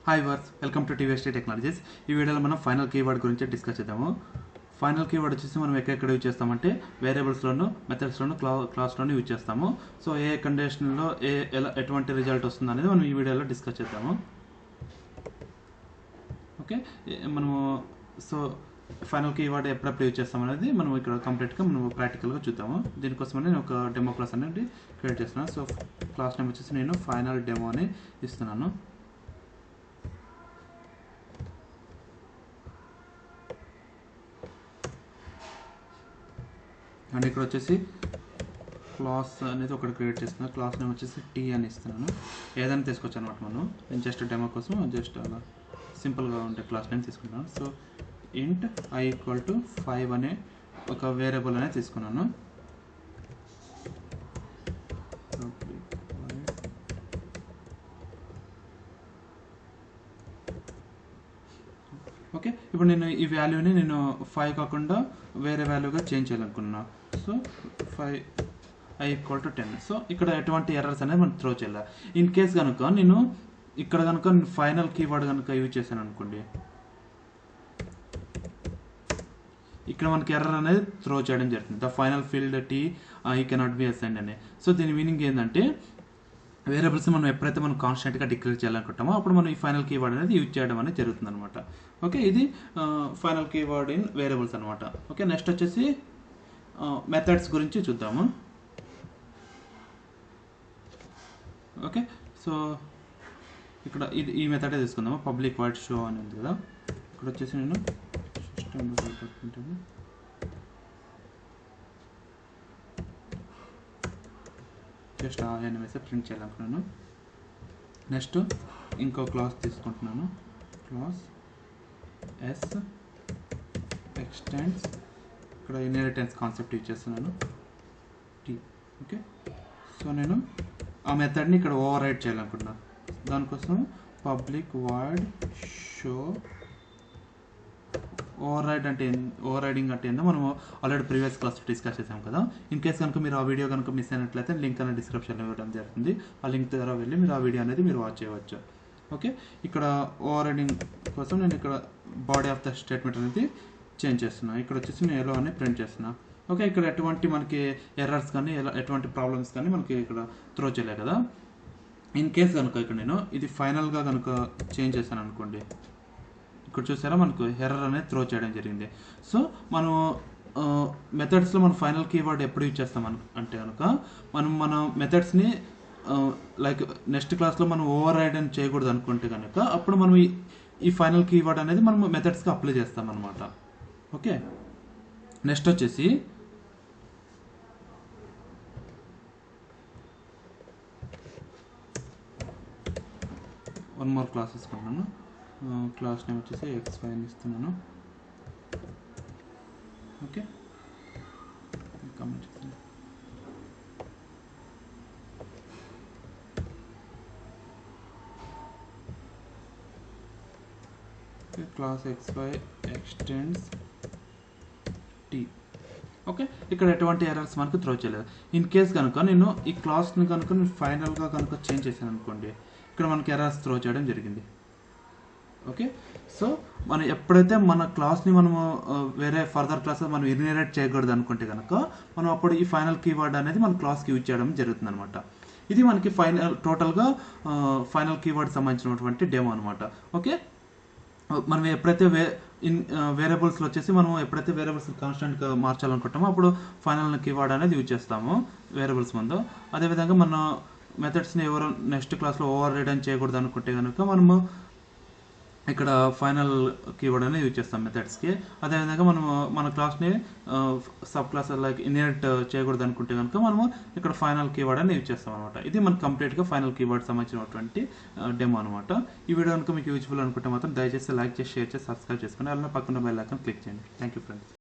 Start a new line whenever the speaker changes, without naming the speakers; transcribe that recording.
Hi viewers welcome to Tvs Tree Technologies. ఈ వీడియోలో మనం ఫైనల్ కీవర్డ్ గురించి డిస్కస్ చేద్దాము. ఫైనల్ కీవర్డ్ వచ్చేసి మనం ఎక్కడెక్కడ యూజ్ చేస్తామంటే వేరియబుల్స్లోను మెథడ్స్లోను క్లాస్లోను యూజ్ చేస్తాము. సో ఏ కండిషన్లో ఎటువంటి రిజల్ట్ వస్తుంది అనేది మనం ఈ వీడియోలో డిస్కస్ చేద్దాము. ఓకే, మనము సో ఫైనల్ కీవర్డ్ ఎప్పుడప్పుడు యూజ్ చేస్తాం అనేది మనం ఇక్కడ కంప్లీట్గా మనం ప్రాక్టికల్గా చూద్దాము. దీనికోసం నేను ఒక డెమో క్లాస్ అనేది క్రియేట్ చేస్తున్నాను. సో క్లాస్ నేమ్ వచ్చేసి నేను ఫైనల్ డెమో అని ఇస్తున్నాను. అండ్ ఇక్కడ వచ్చేసి క్లాస్ అనేది ఒకటి క్రియేట్ చేస్తున్నాను. క్లాస్ నేమ్ వచ్చేసి టీ అని ఇస్తున్నాను. ఏదైనా తీసుకోవచ్చు అనమాట. నేను జస్ట్ డెమో కోసం జస్ట్ అలా సింపుల్గా ఉండే క్లాస్ నేమ్ తీసుకుంటాను. సో ఇంట్ i = 5 అనే ఒక వేరియబుల్ అనేది తీసుకున్నాను. ఓకే, ఇప్పుడు నేను ఈ వాల్యూని నేను 5 కాకుండా వేరే వాల్యూగా చేంజ్ చేయాలనుకున్నా. So 5 i = 10. సో ఇక్కడ ఎటువంటి ఎర్రర్స్ అనేది మనం త్రో చేయాలి. ఇన్ కేస్ కనుక నేను ఇక్కడ కనుక ఫైనల్ కీవర్డ్ కనుక యూజ్ చేశాను అనుకోండి, ఇక్కడ మనకి ఎర్రర్ అనేది త్రో చేయడం జరుగుతుంది. ద ఫైనల్ ఫీల్డ్ టీ ఈ కెనాట్ బి అసైన్డ్ అని. సో దీని మీనింగ్ ఏంటంటే వేరియబుల్స్ మనం ఎప్పుడైతే మనం కాన్స్టెంట్గా డిక్లేర్ చేయాలనుకుంటామో అప్పుడు మనం ఈ ఫైనల్ కీవర్డ్ అనేది యూజ్ చేయడం అనేది జరుగుతుంది అనమాట. ఓకే, ఇది ఫైనల్ కీవర్డ్ ఇన్ వేరియబుల్స్ అనమాట. ఓకే, నెక్స్ట్ వచ్చేసి మెథడ్స్ గురించి చూద్దాము. ఓకే, సో ఇక్కడ ఈ మెథడే తీసుకుందాము. పబ్లిక్ వాయిడ్ షో అని ఉంది కదా, ఇక్కడ వచ్చేసి నేను సిస్టంలో పెట్టుకుంటాను. జస్ట్ ఆ ఎనిమేస్ ప్రింట్ చేయాలనుకున్నాను. నెక్స్ట్ ఇంకో క్లాస్ తీసుకుంటున్నాను. క్లాస్ ఎస్ ఎక్స్టెండ్స్, ఇక్కడ ఇన్హెరిటెన్స్ కాన్సెప్ట్ యూజ్ చేస్తున్నాను టీ. ఓకే, సో నేను ఆ మెథడ్ని ఇక్కడ ఓవర్ రైడ్ చేయాలనుకుంటున్నాను. దానికోసం public void show over riding అంటే ఏందో మనం ఆల్రెడీ ప్రీవియస్ క్లాస్ డిస్కస్ చేసాం కదా. ఇన్ కేస్ కనుక మీరు ఆ వీడియో కనుక మిస్ అయినట్లయితే లింక్ అనేది డిస్క్రిప్షన్లో ఇవ్వడం జరుగుతుంది. ఆ లింక్ ద్వారా వెళ్ళి మీరు ఆ వీడియో అనేది మీరు వాచ్ చేయవచ్చు. ఓకే, ఇక్కడ ఓవర్ రైడింగ్ కోసం నేను ఇక్కడ బాడీ ఆఫ్ ద స్టేట్మెంట్ అనేది చేంజ్ చేస్తున్నాను. ఇక్కడ వచ్చేసి నేను ఎలో అని ప్రింట్ చేస్తున్నాను. ఓకే, ఇక్కడ ఎటువంటి మనకి ఎర్రర్స్ కానీ ఎటువంటి ప్రాబ్లమ్స్ కానీ మనకి ఇక్కడ త్రో చేయలే కదా. ఇన్ కేస్ కనుక ఇక్కడ నేను ఇది ఫైనల్గా కనుక చేంజ్ చేశాను అనుకోండి, ఇక్కడ చూసారా మనకు ఎర్రర్ అనేది త్రో చేయడం జరిగింది. సో మనం మెథడ్స్లో మనం ఫైనల్ కీవర్డ్ ఎప్పుడు యూజ్ చేస్తాం అంటే కనుక మన మెథడ్స్ని లైక్ నెక్స్ట్ క్లాస్లో మనం ఓవర్ రైడ్ అని చేయకూడదు అనుకుంటే కనుక అప్పుడు మనం ఈ ఫైనల్ కీవర్డ్ అనేది మనం మెథడ్స్కి అప్లై చేస్తాం అనమాట. ఓకే, నెక్స్ట్ వచ్చేసి వన్ మోర్ క్లాస్ తీసుకుంటున్నాను. క్లాస్ నేమ్ వచ్చేసి x5 అని ఇస్తున్నాను. ఓకే, కామెంట్ చేస్తాను. Class x5 extends T. Okay, ఇక్కడ ఎటువంటి ఎర్రర్స్ మనకు త్రో చేయలేదు. ఇన్ కేస్ కనుక నేను ఈ క్లాస్ని కనుక నేను ఫైనల్గా కనుక చేంజ్ చేశాను అనుకోండి, ఇక్కడ మనకి ఎర్రర్స్ త్రో చేయడం జరిగింది. ఓకే, సో మనం ఎప్పుడైతే మన క్లాస్ని మనము వేరే ఫర్దర్ క్లాసెస్ మనం ఇన్హెరిట్ చేయకూడదు అనుకుంటే కనుక మనం అప్పుడు ఈ ఫైనల్ కీవర్డ్ అనేది మన క్లాస్కి యూజ్ చేయడం జరుగుతుంది అనమాట. ఇది మనకి టోటల్గా ఫైనల్ కీవర్డ్ సంబంధించినటువంటి డెమో అనమాట. ఓకే, మనం ఎప్పుడైతే వేరియబుల్స్లో వచ్చేసి మనం ఎప్పుడైతే వేరియబుల్స్ కాన్స్టెంట్గా మార్చాలనుకుంటామో అప్పుడు ఫైనల్ కీవర్డ్ అనేది యూజ్ చేస్తాము వేరియబుల్స్ ముందు. అదేవిధంగా మన మెథడ్స్ని ఎవరు నెక్స్ట్ క్లాస్లో ఓవర్ రైడ్ అని చేయకూడదు అనుకుంటే కనుక మనము ఇక్కడ ఫైనల్ కీవర్డ్ అనేది యూజ్ చేస్తాం మెథడ్స్కి. అదేవిధంగా మనము మన క్లాస్ని సబ్ క్లాస్ లైక్ ఇన్హెరిట్ చేయకూడదు అనుకుంటే కనుక మనము ఇక్కడ ఫైనల్ కీవర్డ్ అని యూజ్ చేస్తాం అనమాట. ఇది మనకు కంప్లీట్గా ఫైనల్ కీవర్డ్ సంబంధించినటువంటి డెమో అనమాట. ఈ వీడియో కనుక మీకు యూజ్ఫుల్ అనుకుంటే మాత్రం దయచేసి లైక్ చేసి షేర్ చేసి సబ్స్క్రైబ్ చేసుకోండి. అలానే పక్కన బెల్ ఐకాన్ క్లిక్ చేయండి. Thank you friends.